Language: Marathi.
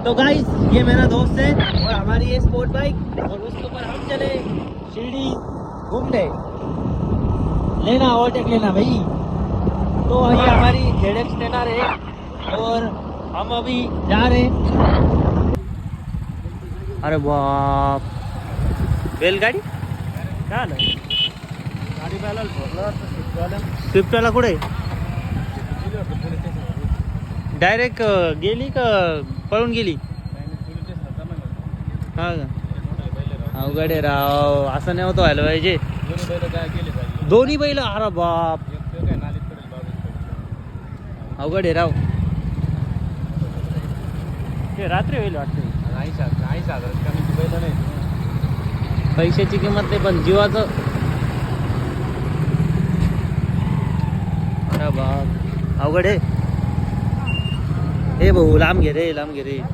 तो गाइस ये मेरा दोस्त है और हमारी ये स्पोर्ट बाइक और उसके ऊपर हम चले शिरडी घूमने। लेना ओवरटेक लेना भाई। तो ये हमारी ZX 10R है और हम अभी जा रहे हैं। अरे बाप, बैलगाडी काय आलं? गाडी पाहायला स्विफ्ट वाला कुठे डायरेक्ट गेली का पळून गेली? हा का, अवघड आहे राव, असं नाही होतं व्हायला पाहिजे. दोन्ही बैल, अरे बाप, अवघड आहे राव. ते रात्री होईल वाटतं. पैशाची किंमत नाही पण जीवाचं. अरे बाप, अवघड आहे. हे भाऊ लांब घे रे, लांब घे रे.